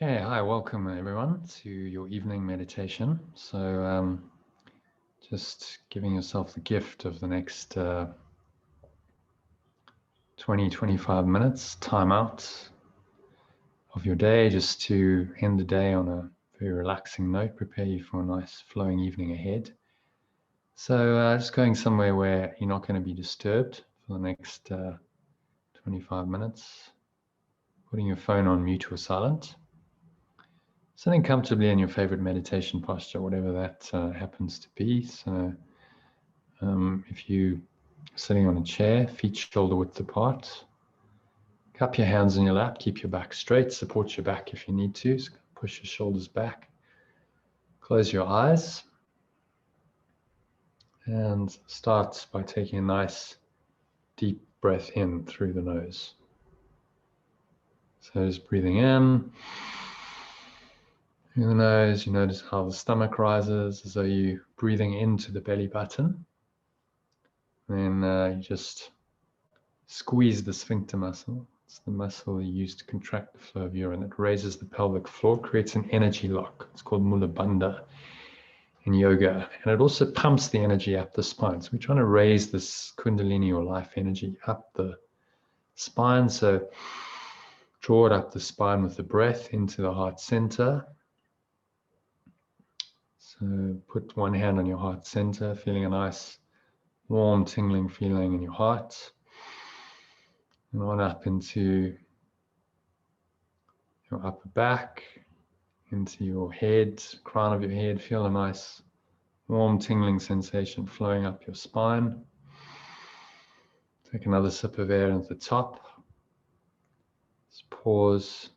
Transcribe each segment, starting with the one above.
Okay, hi, welcome everyone to your evening meditation. So just giving yourself the gift of the next 20-25 minutes time out of your day, just to end the day on a very relaxing note, prepare you for a nice flowing evening ahead. So just going somewhere where you're not going to be disturbed for the next 25 minutes, putting your phone on mute or silent. Sitting comfortably in your favorite meditation posture, whatever that happens to be. So if you're sitting on a chair, feet shoulder width apart, cup your hands in your lap, keep your back straight, support your back if you need to, so push your shoulders back. Close your eyes and start by taking a nice deep breath in through the nose. So just breathing in through the nose, you notice how the stomach rises as though you're breathing into the belly button. Then you just squeeze the sphincter muscle. It's the muscle you use to contract the flow of urine. It raises the pelvic floor, creates an energy lock. It's called Mula Bandha in yoga. And it also pumps the energy up the spine. So we're trying to raise this Kundalini or life energy up the spine. So draw it up the spine with the breath into the heart center. So put one hand on your heart center, feeling a nice warm tingling feeling in your heart. And on up into your upper back, into your head, crown of your head. Feel a nice warm tingling sensation flowing up your spine. Take another sip of air at the top. Just pause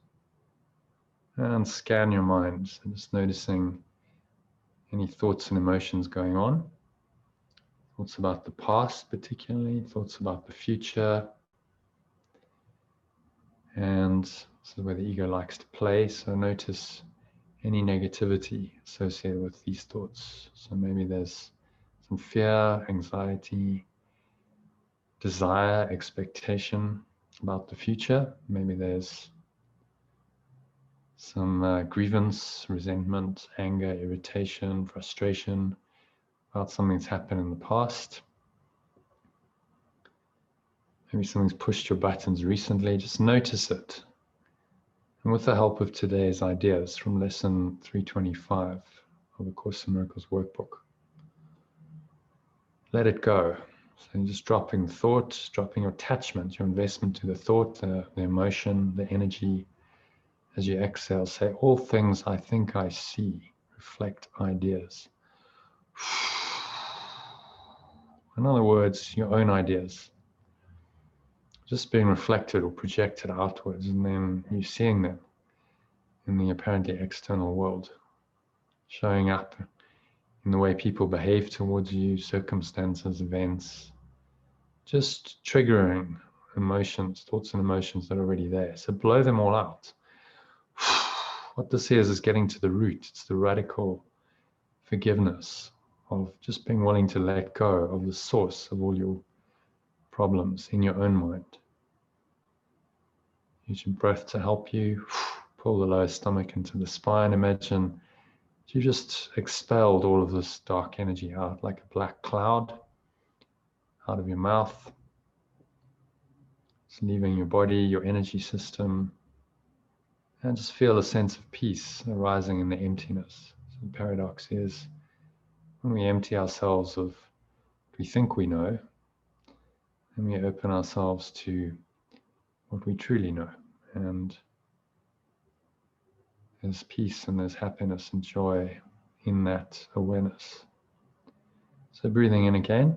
and scan your mind. So just noticing any thoughts and emotions going on. Thoughts about the past particularly, thoughts about the future. And this is where the ego likes to play. So notice any negativity associated with these thoughts. So maybe there's some fear, anxiety, desire, expectation about the future. Maybe there's some grievance, resentment, anger, irritation, frustration about something that's happened in the past. Maybe something's pushed your buttons recently. Just notice it. And with the help of today's ideas from lesson 325 of the Course in Miracles Workbook, let it go. So you're just dropping thought, dropping your attachment, your investment to the thought, the emotion, the energy. As you exhale, say, all things I think I see reflect ideas. In other words, your own ideas just being reflected or projected outwards, and then you seeing them in the apparently external world, showing up in the way people behave towards you, circumstances, events, just triggering emotions, thoughts and emotions that are already there. So blow them all out. What this is getting to the root. It's the radical forgiveness of just being willing to let go of the source of all your problems in your own mind. Use your breath to help you. Pull the lower stomach into the spine. Imagine you just expelled all of this dark energy out like a black cloud out of your mouth. It's leaving your body, your energy system, and just feel a sense of peace arising in the emptiness. So the paradox is when we empty ourselves of what we think we know, and we open ourselves to what we truly know. And there's peace and there's happiness and joy in that awareness. So breathing in again.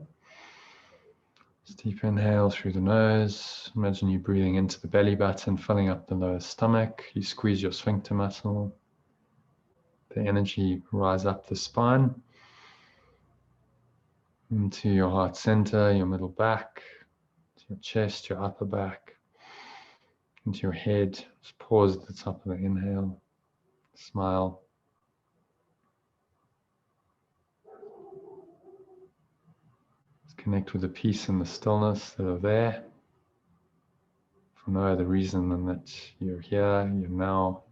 Just deep inhale through the nose. Imagine you breathing into the belly button, filling up the lower stomach. You squeeze your sphincter muscle. The energy rise up the spine into your heart center, your middle back, to your chest, your upper back, into your head. Just pause at the top of the inhale. Smile. Just connect with the peace and the stillness that are there. For no other reason than that you're here, you're now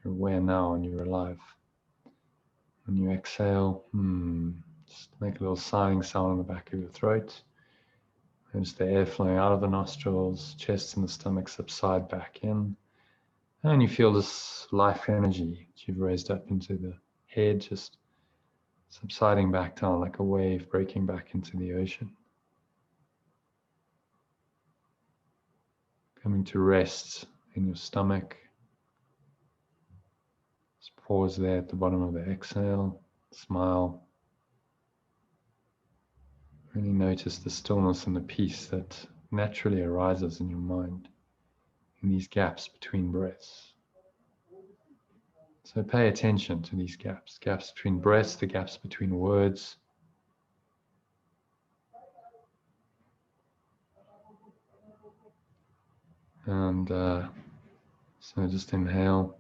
You're aware now and you're alive. When you exhale, just make a little sighing sound in the back of your throat. Notice the air flowing out of the nostrils, chest and the stomach subside back in. And you feel this life energy that you've raised up into the head, just subsiding back down like a wave breaking back into the ocean. Coming to rest in your stomach. Just pause there at the bottom of the exhale, smile. Really notice the stillness and the peace that naturally arises in your mind in these gaps between breaths. So pay attention to these gaps between breaths, the gaps between words. And so just inhale.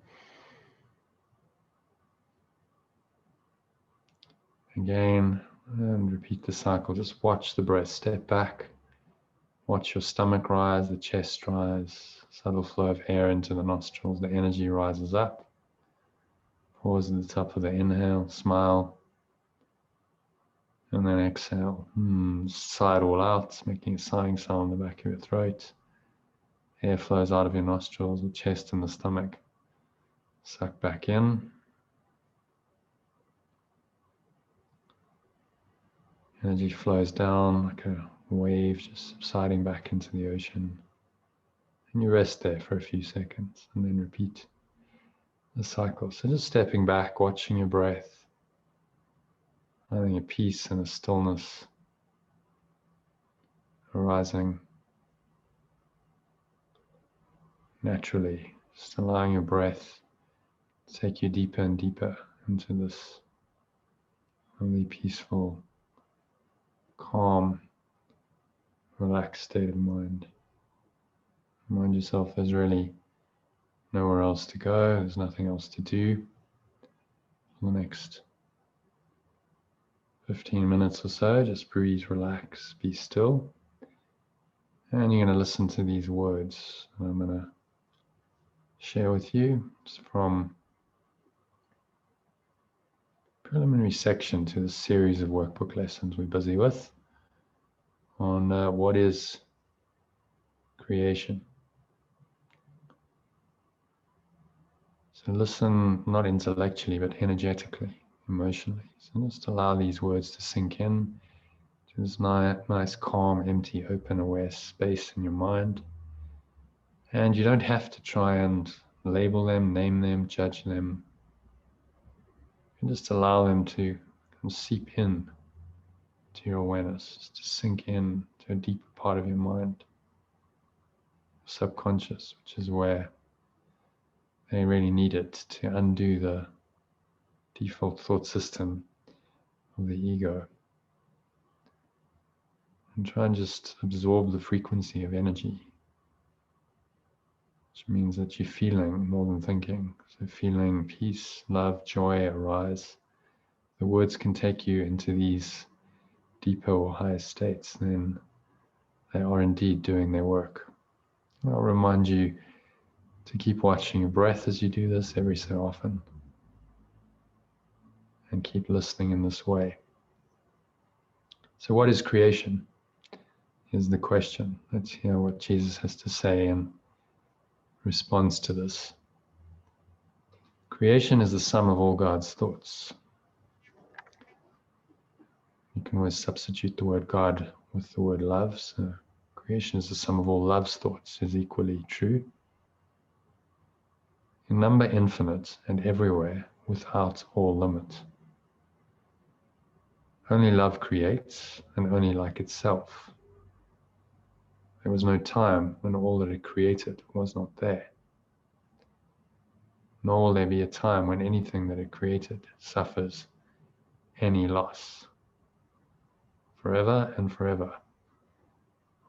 Again, and repeat the cycle. Just watch the breath. Step back. Watch your stomach rise, the chest rise. Subtle flow of air into the nostrils. The energy rises up. Pause at the top of the inhale. Smile. And then exhale. Sigh it all out, making a sighing sound in the back of your throat. Air flows out of your nostrils, the chest and the stomach. Suck back in. Energy flows down like a wave, just subsiding back into the ocean. And you rest there for a few seconds and then repeat the cycle. So just stepping back, watching your breath, finding a peace and a stillness arising naturally, just allowing your breath to take you deeper and deeper into this really peaceful, calm, relaxed state of mind. Remind yourself there's really nowhere else to go, there's nothing else to do for the next 15 minutes or so. Just breathe, relax, be still. And you're going to listen to these words I'm going to share with you. It's from preliminary section to the series of workbook lessons we're busy with on what is creation. So listen, not intellectually, but energetically, emotionally. So just allow these words to sink in to this nice, calm, empty, open, aware space in your mind. And you don't have to try and label them, name them, judge them. You can just allow them to seep in to your awareness, just to sink in to a deeper part of your mind, subconscious, which is where they really need it to undo the default thought system of the ego. And try and just absorb the frequency of energy, which means that you're feeling more than thinking. So feeling peace, love, joy arise. The words can take you into these deeper or higher states, then they are indeed doing their work. I'll remind you to keep watching your breath as you do this every so often. And keep listening in this way. So what is creation? Here's the question. Let's hear what Jesus has to say in response to this. Creation is the sum of all God's thoughts. You can always substitute the word God with the word love. So creation is the sum of all love's thoughts is equally true. In number infinite and everywhere without all limit. Only love creates and only like itself. There was no time when all that it created was not there. Nor will there be a time when anything that it created suffers any loss. Forever and forever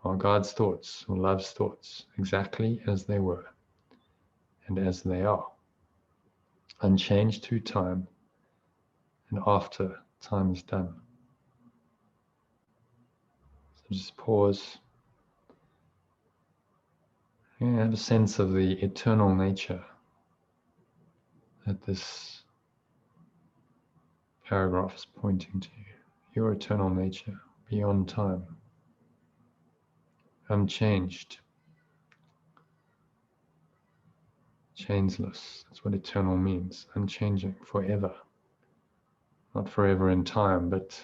are God's thoughts or love's thoughts exactly as they were and as they are, unchanged through time and after time is done. So just pause and have a sense of the eternal nature that this paragraph is pointing to. Your eternal nature, beyond time, unchanged, changeless. That's what eternal means, unchanging, forever. Not forever in time, but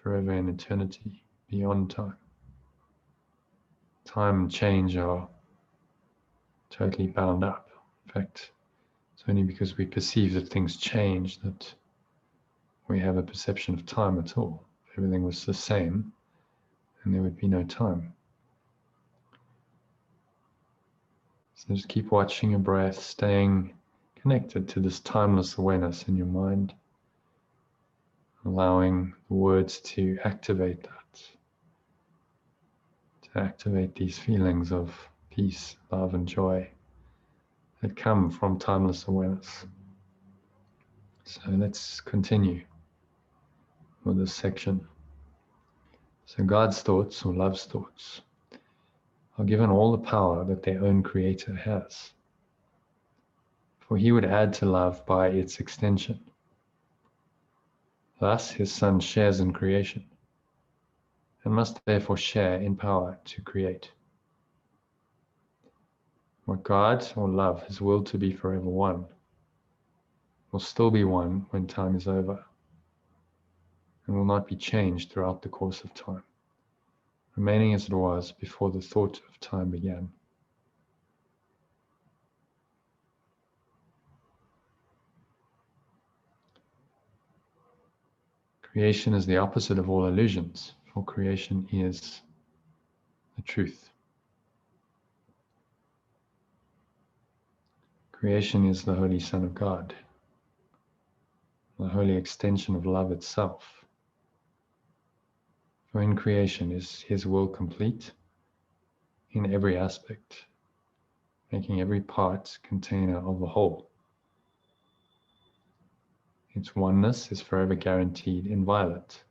forever in eternity, beyond time. Time and change are totally bound up. In fact, it's only because we perceive that things change that we have a perception of time at all. If everything was the same, then there would be no time. So just keep watching your breath, staying connected to this timeless awareness in your mind, allowing the words to activate that, to activate these feelings of peace, love, and joy that come from timeless awareness. So let's continue with this section. So God's thoughts, or love's thoughts, are given all the power that their own creator has. For he would add to love by its extension. Thus his Son shares in creation, and must therefore share in power to create. What God, or love, has willed to be forever one, will still be one when time is over, and will not be changed throughout the course of time, remaining as it was before the thought of time began. Creation is the opposite of all illusions, for creation is the truth. Creation is the Holy Son of God, the holy extension of love itself. For in creation is his will complete in every aspect, making every part container of the whole. Its oneness is forever guaranteed inviolate,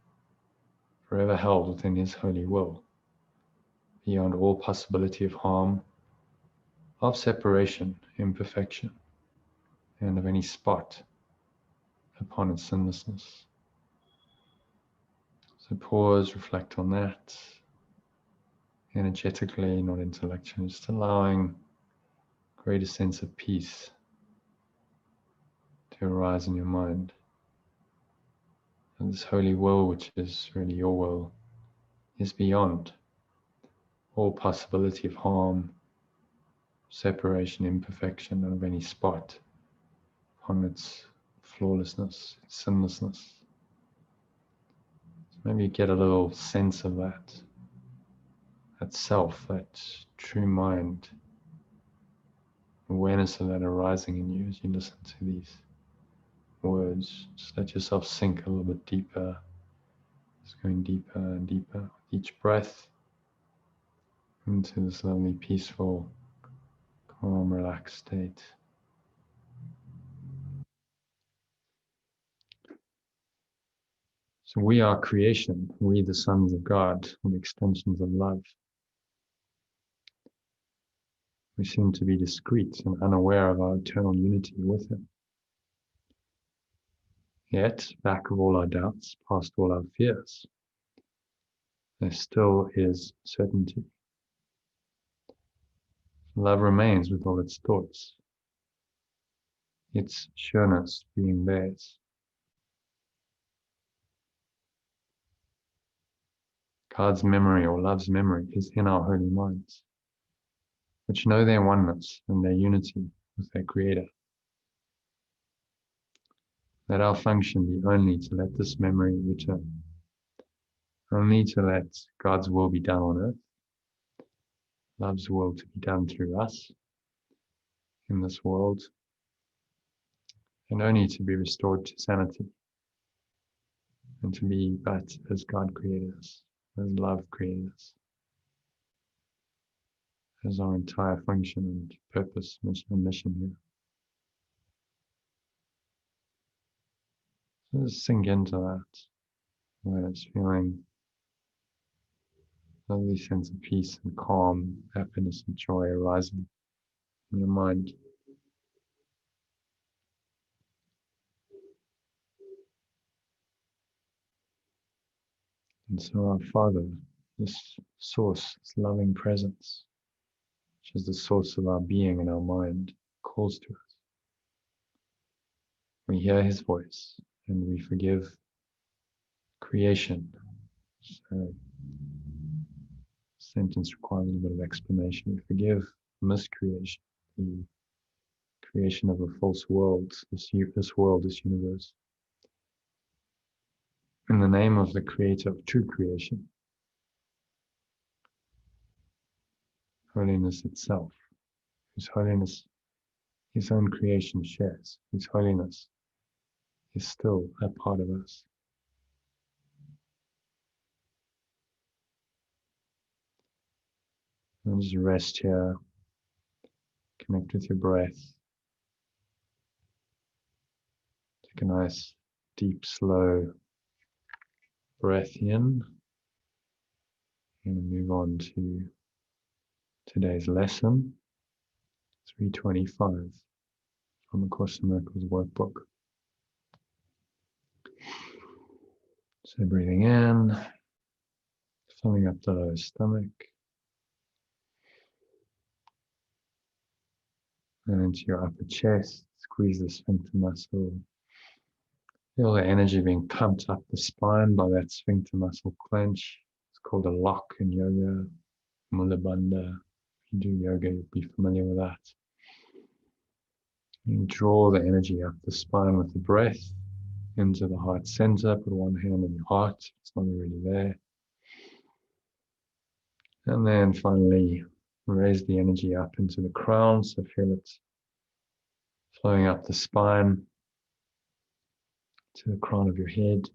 forever held within his holy will, beyond all possibility of harm, of separation, imperfection, and of any spot upon its sinlessness. So pause, reflect on that, energetically, not intellectually, just allowing greater sense of peace to arise in your mind. And this holy will, which is really your will, is beyond all possibility of harm, separation, imperfection, and of any spot upon its flawlessness, its sinlessness. So maybe you get a little sense of that self, that true mind, awareness of that arising in you as you listen to these words. Just let yourself sink a little bit deeper, just going deeper and deeper with each breath into this lovely, peaceful, calm, relaxed state. So we are creation, we the sons of God, and extensions of love. We seem to be discreet and unaware of our eternal unity with him. Yet, back of all our doubts, past all our fears, there still is certainty. Love remains with all its thoughts, its sureness being theirs. God's memory, or love's memory, is in our holy minds, which know their oneness and their unity with their Creator. Let our function be only to let this memory return, only to let God's will be done on earth, love's will to be done through us in this world, and only to be restored to sanity, and to be but as God created us, as love created us, as our entire function and purpose, mission, and mission here. So just sink into that, where it's feeling a lovely sense of peace and calm, happiness and joy arising in your mind. And so our Father, this source, this loving presence, which is the source of our being and our mind, calls to us. We hear his voice and we forgive creation. So, sentence requires a little bit of explanation. We forgive miscreation, the creation of a false world, this world, this universe, in the name of the creator of true creation, holiness itself, whose holiness his own creation shares, whose holiness is still a part of us. And just rest here, connect with your breath. Take a nice, deep, slow breath in, and move on to today's lesson, 325 from the Course in Miracles Workbook. So breathing in, filling up the lower stomach, and into your upper chest, squeeze the sphincter muscle. Feel the energy being pumped up the spine by that sphincter muscle clench. It's called a lock in yoga, Mula Bandha. If you do yoga, you'll be familiar with that. You draw the energy up the spine with the breath into the heart center. Put one hand on your heart, it's not already there. And then finally, raise the energy up into the crown, so feel it flowing up the spine to the crown of your head.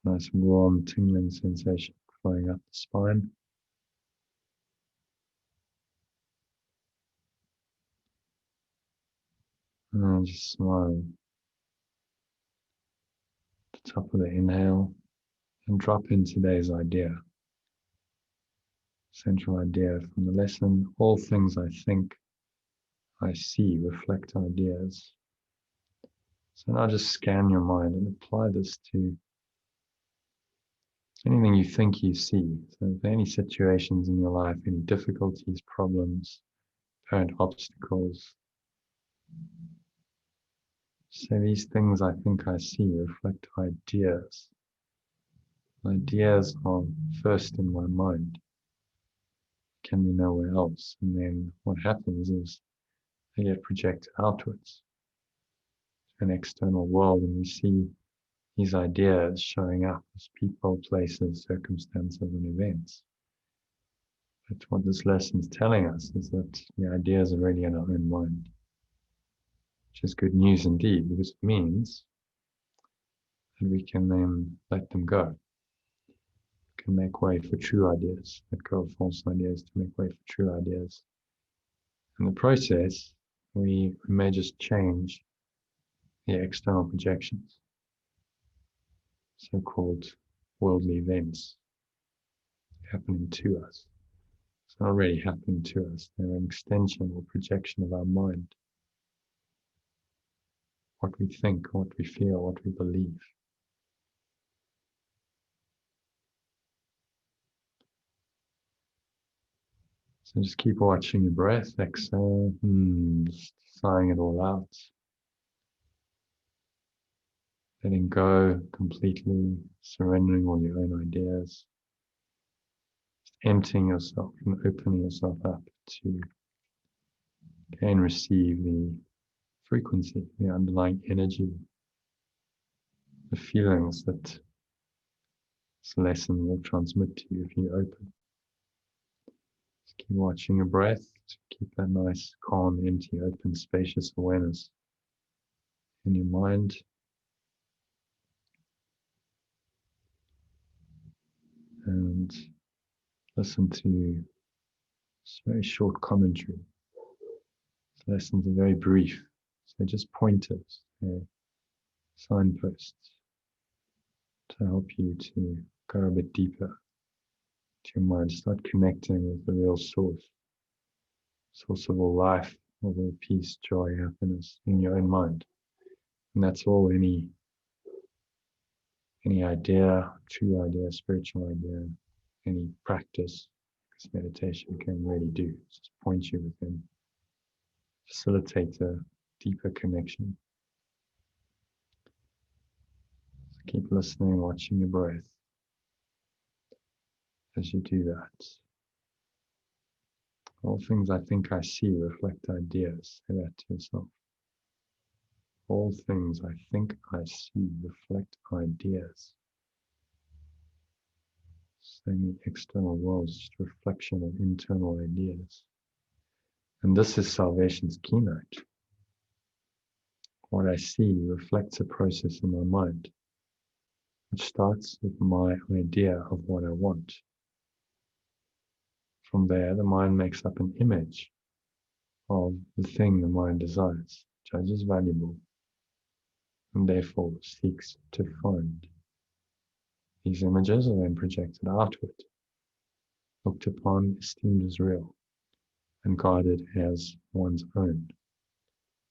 Nice warm, tingling sensation flowing up the spine. And just smile at the top of the inhale and drop in today's idea. Central idea from the lesson: all things I think, I see reflect ideas. So now just scan your mind and apply this to anything you think you see. So if there are any situations in your life, any difficulties, problems, apparent obstacles, say these things I think I see reflect ideas. Ideas are first in my mind, can be nowhere else. And then what happens is they get projected outwards to an external world, and we see these ideas showing up as people, places, circumstances, and events. But what this lesson is telling us is that the ideas are already in our own mind, which is good news indeed, because it means that we can then let them go. We can make way for true ideas, let go of false ideas to make way for true ideas. In the process, we may just change the external projections, so-called worldly events happening to us. It's not already happening to us. They're an extension or projection of our mind. What we think, what we feel, what we believe. So just keep watching your breath. Exhale, just sighing it all out. Letting go completely, surrendering all your own ideas. Just emptying yourself and opening yourself up to again receive the frequency, the underlying energy, the feelings that this lesson will transmit to you if you open. Just keep watching your breath to keep that nice, calm, empty, open, spacious awareness in your mind. And listen to this very short commentary. These lessons are very brief, so just pointers, signposts to help you to go a bit deeper to your mind. Start connecting with the real source of all life, of all peace, joy, happiness in your own mind. And that's all any idea, true idea, spiritual idea, any practice, because meditation can really do. Just point you within, facilitate a deeper connection. So keep listening, watching your breath as you do that. All things I think I see reflect ideas. Say that to yourself. All things I think I see reflect ideas. Saying the external world is just a reflection of internal ideas. And this is salvation's keynote. What I see reflects a process in my mind, which starts with my idea of what I want. From there, the mind makes up an image of the thing the mind desires, judges valuable, and therefore seeks to find. These images are then projected outward, looked upon, esteemed as real, and guarded as one's own.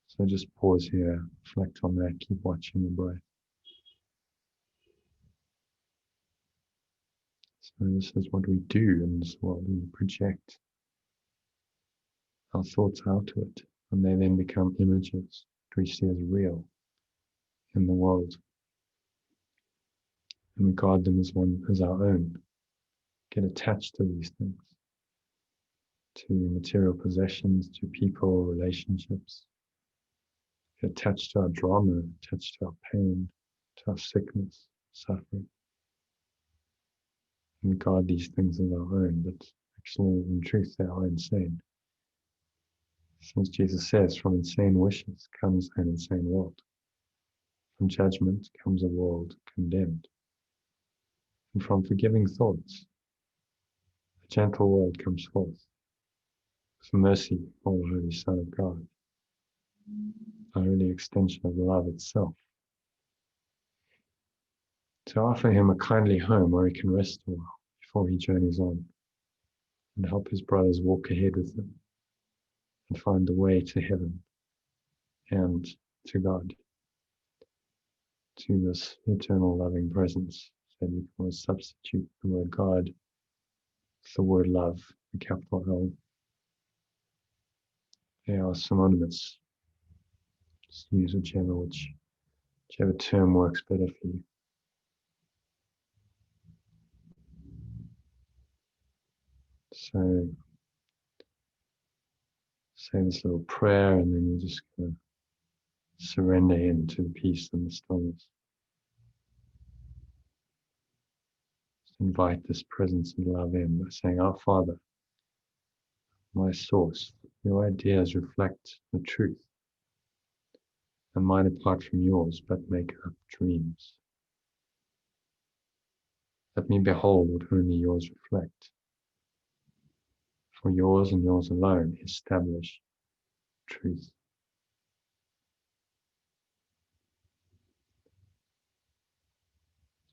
So just pause here, reflect on that, keep watching the breath. So this is what we do in this world. We project our thoughts outward, and they then become images that we see as real in the world. And we guard them as our own. Get attached to these things, to material possessions, to people, relationships. Get attached to our drama, attached to our pain, to our sickness, suffering. And we guard these things as our own, but actually, in truth, they are insane. As Jesus says, from insane wishes comes an insane world. From judgment comes a world condemned. And from forgiving thoughts, a gentle world comes forth. With mercy, all Holy Son of God, a holy extension of love itself. To offer him a kindly home where he can rest a while before he journeys on, and help his brothers walk ahead with him, and find the way to heaven and to God, to this eternal loving presence. So you can always substitute the word God with the word love, the capital L. They are synonymous. Just use whichever term works better for you. So say this little prayer, and then you're just going to surrender into the peace and the stillness. Just invite this presence of love in by saying, Our Father, my source, your ideas reflect the truth, and mine apart from yours, but make up dreams. Let me behold what only yours reflect. For yours and yours alone establish truth.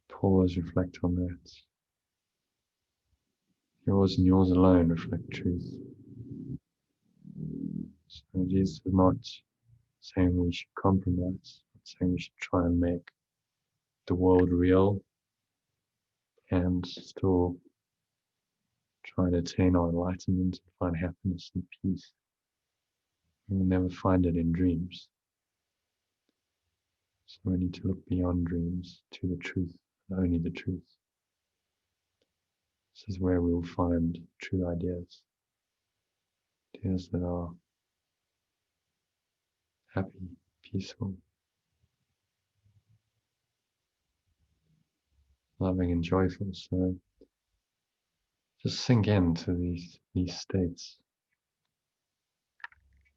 Pause, reflect on that. Yours and yours alone reflect truth. So Jesus is not saying we should compromise, not saying we should try and make the world real and still try to attain our enlightenment and find happiness and peace. We will never find it in dreams. So we need to look beyond dreams to the truth, and only the truth. This is where we will find true ideas. Ideas that are happy, peaceful, loving and joyful. So just sink into these states.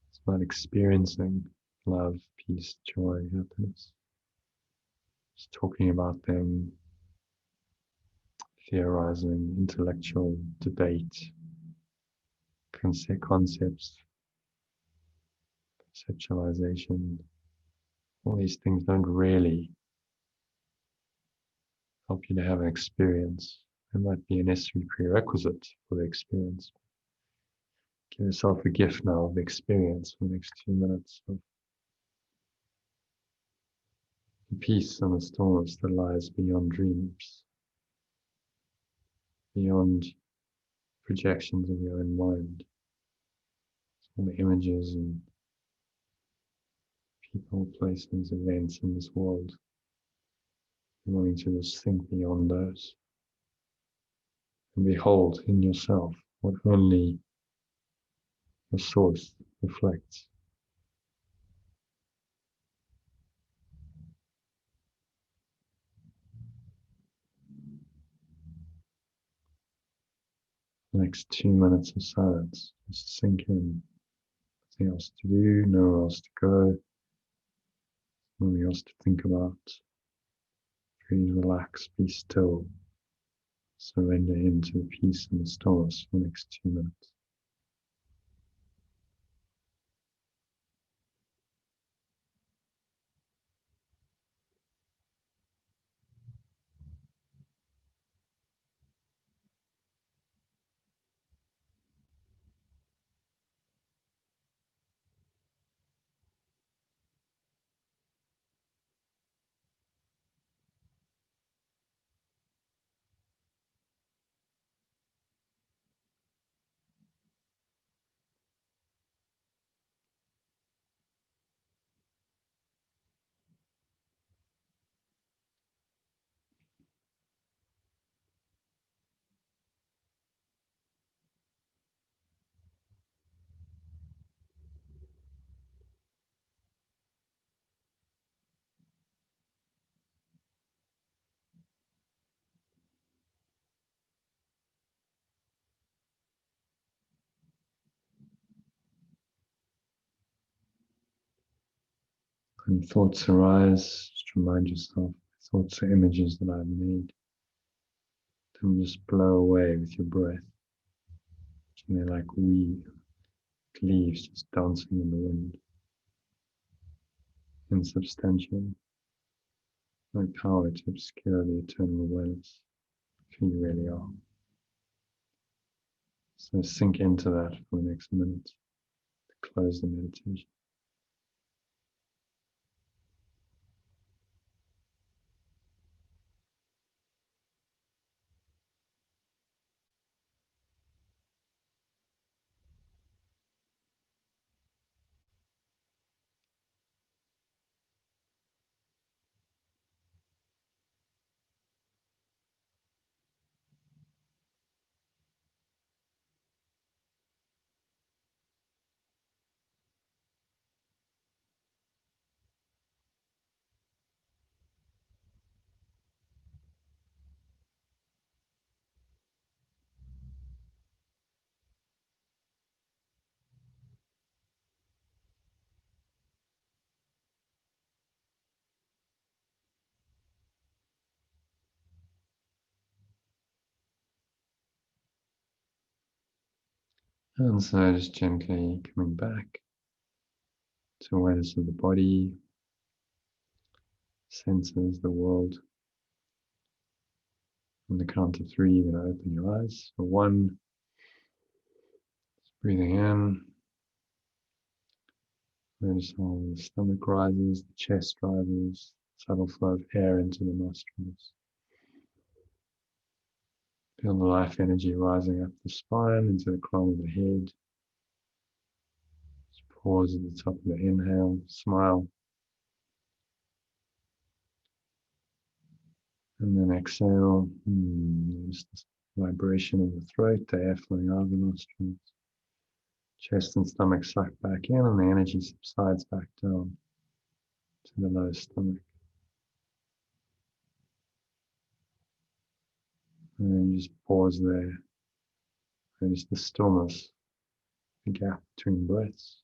It's about experiencing love, peace, joy, happiness. Just talking about them, theorizing, intellectual debate, concepts, conceptualization. All these things don't really help you to have an experience. It might be a necessary prerequisite for the experience. Give yourself a gift now of experience for the next 2 minutes of the peace and the stillness that lies beyond dreams, beyond projections of your own mind, all the images and people, places, events in this world. You're wanting to just think beyond those and behold in yourself what only the source reflects. The next 2 minutes of silence, just sink in. Nothing else to do, nowhere else to go, nothing else to think about. Breathe, relax, be still. Surrender into the peace and the stillness for the next 2 minutes. When thoughts arise, just remind yourself, thoughts are images that I've made. Then just blow away with your breath. And they're like leaves just dancing in the wind. Insubstantial. No power to obscure the eternal awareness of who you really are. So sink into that for the next minute to close the meditation. And so just gently coming back to awareness of the body, senses, the world. On the count of 3, you're going to open your eyes. For 1, breathing in. Notice how the stomach rises, the chest rises, subtle flow of air into the nostrils. Feel the life energy rising up the spine into the crown of the head. Just pause at the top of the inhale, smile. And then exhale. Notice this vibration in the throat, the air flowing out of the nostrils. Chest and stomach suck back in, and the energy subsides back down to the lower stomach. And then you just pause there. Notice the stillness, the gap between breaths.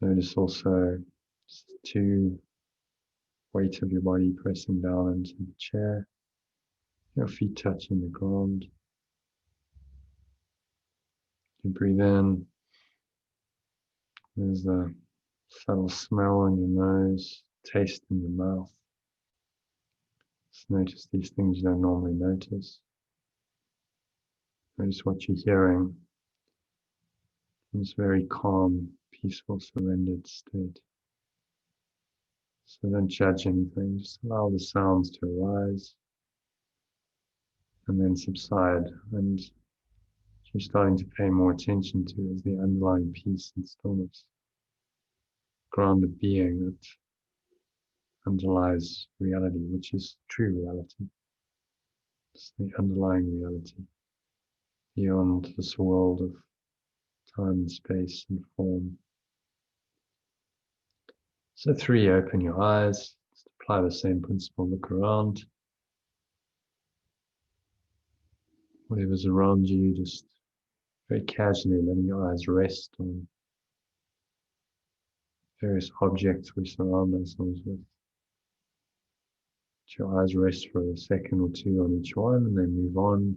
Notice also the weight of your body pressing down into the chair, your feet touching the ground. You breathe in, there's a subtle smell in your nose, taste in your mouth. Just notice these things you don't normally notice. Notice what you're hearing in this very calm, peaceful, surrendered state. So don't judge anything, just allow the sounds to arise and then subside. And you're starting to pay more attention to is the underlying peace and stillness, grounded being that underlies reality, which is true reality. It's the underlying reality beyond this world of time and space and form. So 3, open your eyes, just apply the same principle, look around. Whatever's around you, just very casually letting your eyes rest on various objects we surround ourselves with. Let your eyes rest for a second or two on each one and then move on.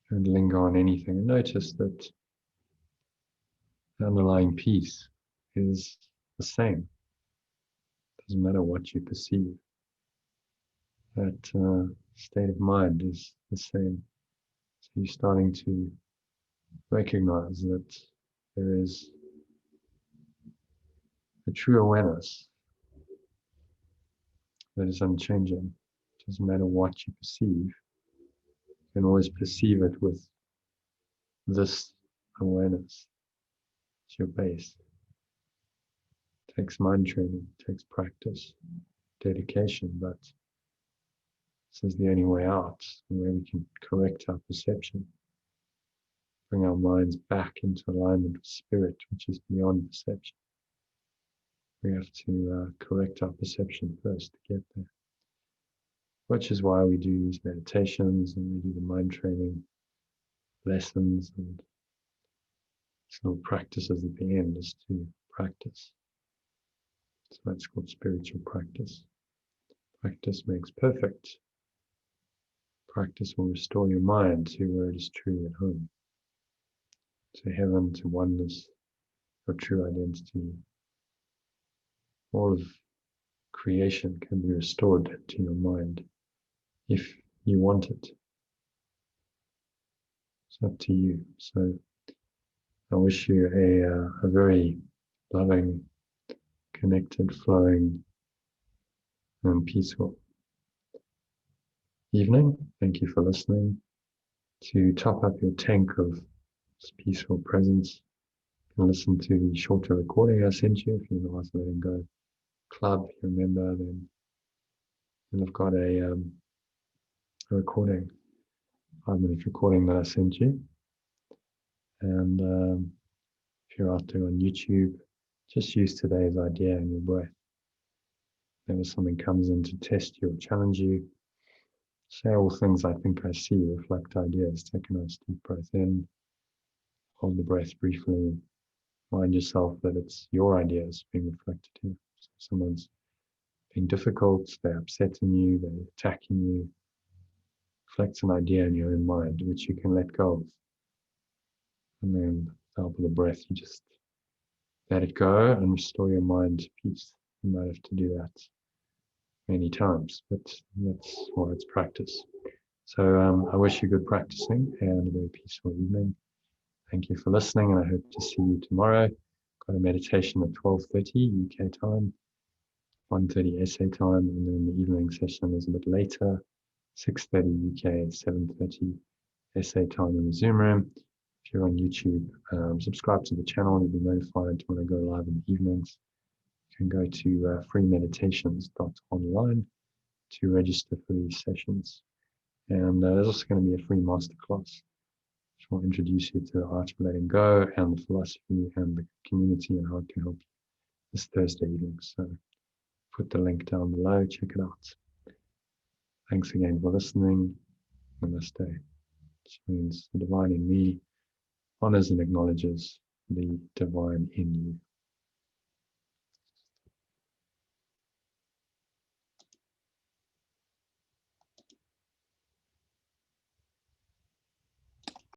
Don't linger on anything, and notice that the underlying peace is the same. Doesn't matter what you perceive. That state of mind is the same. So you're starting to recognize that there is a true awareness that is unchanging. It doesn't matter what you perceive. You can always perceive it with this awareness. It's your base. It takes mind training, it takes practice, dedication, but this is the only way out, the way we can correct our perception, bring our minds back into alignment with spirit, which is beyond perception. We have to correct our perception first to get there, which is why we do these meditations and we do the mind training lessons and little practices at the end, is to practice. So that's called spiritual practice. Practice makes perfect. Practice will restore your mind to where it is truly at home, to heaven, to oneness, your true identity. All of creation can be restored to your mind if you want it. It's up to you. So I wish you a very loving, connected, flowing, and peaceful evening. Thank you for listening. To top up your tank of peaceful presence, you can listen to the shorter recording I sent you. If you're in the Ask Letting Go club, you remember, then I've got a recording, 5-minute recording that I sent you. And if you're out there on YouTube, just use today's idea in your breath. Whenever something comes in to test you or challenge you, say all things I think I see, reflect ideas. Take a nice deep breath in, hold the breath briefly, remind yourself that it's your ideas being reflected here. So if someone's being difficult, they're upsetting you, they're attacking you, reflect an idea in your own mind, which you can let go of. And then, with the help of the breath, you just let it go and restore your mind to peace. You might have to do that many times, but that's why it's practice. So I wish you good practicing and a very peaceful evening. Thank you for listening, and I hope to see you tomorrow. Got a meditation at 12:30 UK time, 1:30 SA time, and then the evening session is a bit later, 6:30 UK, 7:30 SA time in the Zoom room. If you're on YouTube, subscribe to the channel. You'll be notified when I go live in the evenings. You can go to freemeditations.online to register for these sessions. And there's also going to be a free masterclass, which will introduce you to the art of letting go and the philosophy and the community and how it can help you this Thursday evening. So put the link down below, check it out. Thanks again for listening. Namaste, which means the divine in me honors and acknowledges the divine in you.